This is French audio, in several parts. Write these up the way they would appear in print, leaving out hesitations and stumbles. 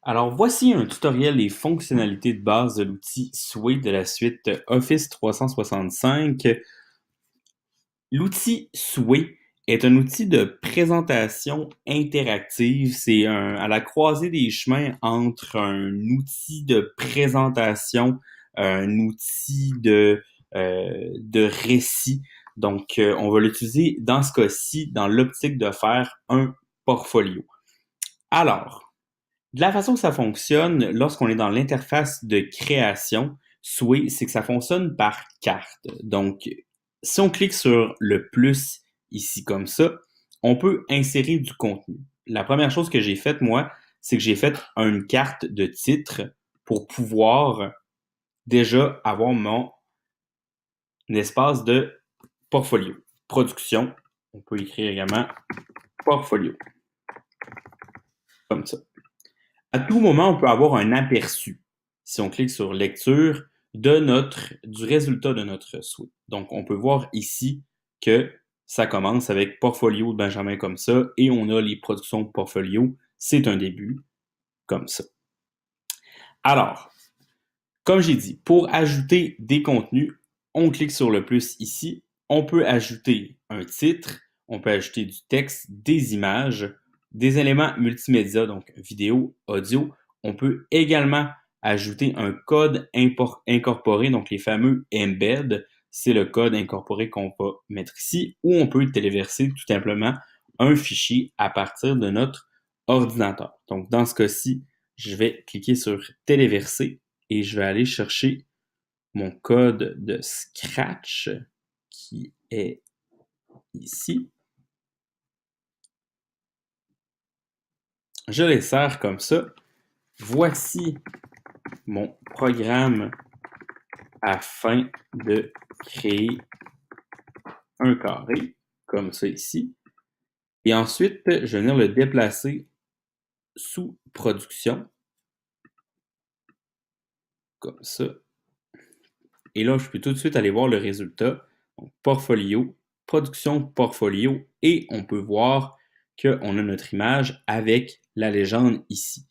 Alors, voici un tutoriel des fonctionnalités de base de l'outil Sway de la suite Office 365. L'outil Sway est un outil de présentation interactive. C'est à la croisée des chemins entre un outil de présentation, un outil de récit. Donc, on va l'utiliser dans ce cas-ci dans l'optique de faire un portfolio. Alors, de la façon que ça fonctionne, lorsqu'on est dans l'interface de création, Sway, c'est que ça fonctionne par carte. Donc, si on clique sur le plus ici comme ça, on peut insérer du contenu. La première chose que j'ai faite, moi, c'est que j'ai fait une carte de titre pour pouvoir déjà avoir mon espace de portfolio. Production, on peut écrire également portfolio, comme ça. À tout moment, on peut avoir un aperçu, si on clique sur lecture, du résultat de notre souhait. Donc, on peut voir ici que ça commence avec portfolio de Benjamin comme ça, et on a les productions de portfolio. C'est un début comme ça. Alors, comme j'ai dit, pour ajouter des contenus, on clique sur le plus ici. On peut ajouter un titre, on peut ajouter du texte, des images, des éléments multimédia, donc vidéo, audio. On peut également ajouter un code incorporé, donc les fameux embed. C'est le code incorporé qu'on va mettre ici, ou on peut téléverser tout simplement un fichier à partir de notre ordinateur. Donc, dans ce cas-ci, je vais cliquer sur téléverser et je vais aller chercher mon code de Scratch qui est ici. Je l'insère comme ça. Voici mon programme afin de créer un carré, comme ça ici. Et ensuite, je vais venir le déplacer sous production, comme ça. Et là, je peux tout de suite aller voir le résultat. Donc, portfolio, production portfolio, et on peut voir qu'on a notre image avec la légende ici.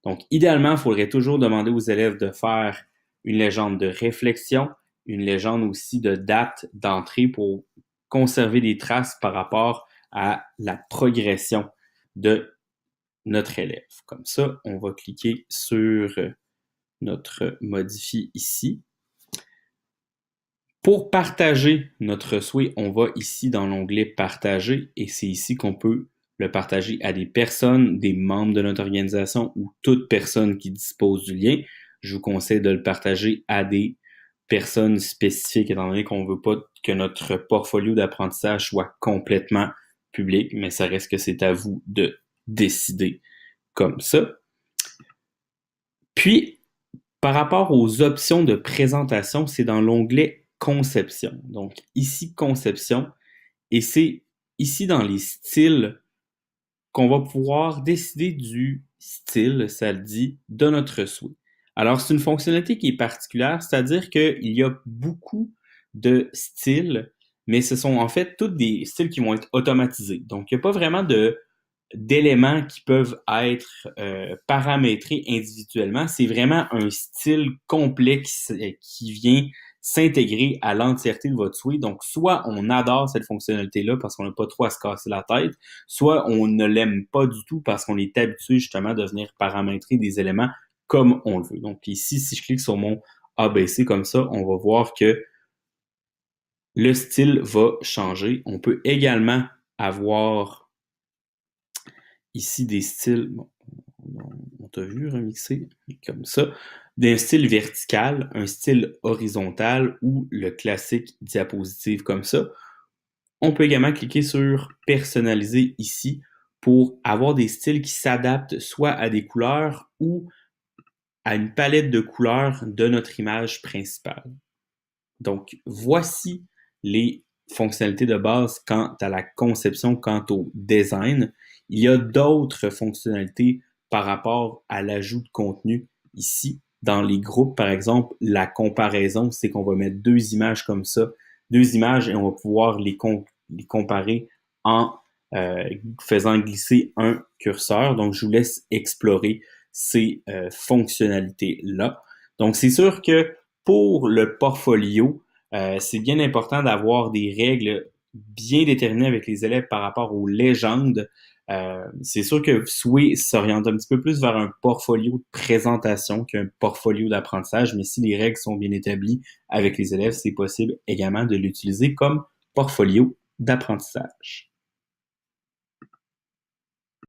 Donc, idéalement, il faudrait toujours demander aux élèves de faire une légende de réflexion, une légende aussi de date d'entrée pour conserver des traces par rapport à la progression de notre élève. Comme ça, on va cliquer sur notre modifier ici. Pour partager notre souhait, on va ici dans l'onglet Partager et c'est ici qu'on peut le partager à des personnes, des membres de notre organisation ou toute personne qui dispose du lien. Je vous conseille de le partager à des personnes spécifiques étant donné qu'on ne veut pas que notre portfolio d'apprentissage soit complètement public, mais ça reste que c'est à vous de décider comme ça. Puis, par rapport aux options de présentation, c'est dans l'onglet Conception. Donc ici, Conception, et c'est ici dans les styles qu'on va pouvoir décider du style, ça le dit, de notre souhait. Alors, c'est une fonctionnalité qui est particulière, c'est-à-dire qu'il y a beaucoup de styles, mais ce sont en fait tous des styles qui vont être automatisés. Donc, il n'y a pas vraiment d'éléments qui peuvent être paramétrés individuellement. C'est vraiment un style complet qui vient s'intégrer à l'entièreté de votre souhait. Donc, soit on adore cette fonctionnalité-là parce qu'on n'a pas trop à se casser la tête, soit on ne l'aime pas du tout parce qu'on est habitué justement de venir paramétrer des éléments comme on le veut. Donc, ici, si je clique sur mon ABC comme ça, on va voir que le style va changer. On peut également avoir ici des styles, bon, on t'a vu remixer comme ça, d'un style vertical, un style horizontal ou le classique diapositive comme ça. On peut également cliquer sur personnaliser ici pour avoir des styles qui s'adaptent soit à des couleurs ou à une palette de couleurs de notre image principale. Donc, voici les fonctionnalités de base quant à la conception, quant au design. Il y a d'autres fonctionnalités par rapport à l'ajout de contenu ici. Dans les groupes, par exemple, la comparaison, c'est qu'on va mettre deux images comme ça, deux images, et on va pouvoir les comparer en faisant glisser un curseur. Donc, je vous laisse explorer ces fonctionnalités-là. Donc, c'est sûr que pour le portfolio, c'est bien important d'avoir des règles bien déterminées avec les élèves par rapport aux légendes. C'est sûr que Sway s'oriente un petit peu plus vers un portfolio de présentation qu'un portfolio d'apprentissage, mais si les règles sont bien établies avec les élèves, c'est possible également de l'utiliser comme portfolio d'apprentissage.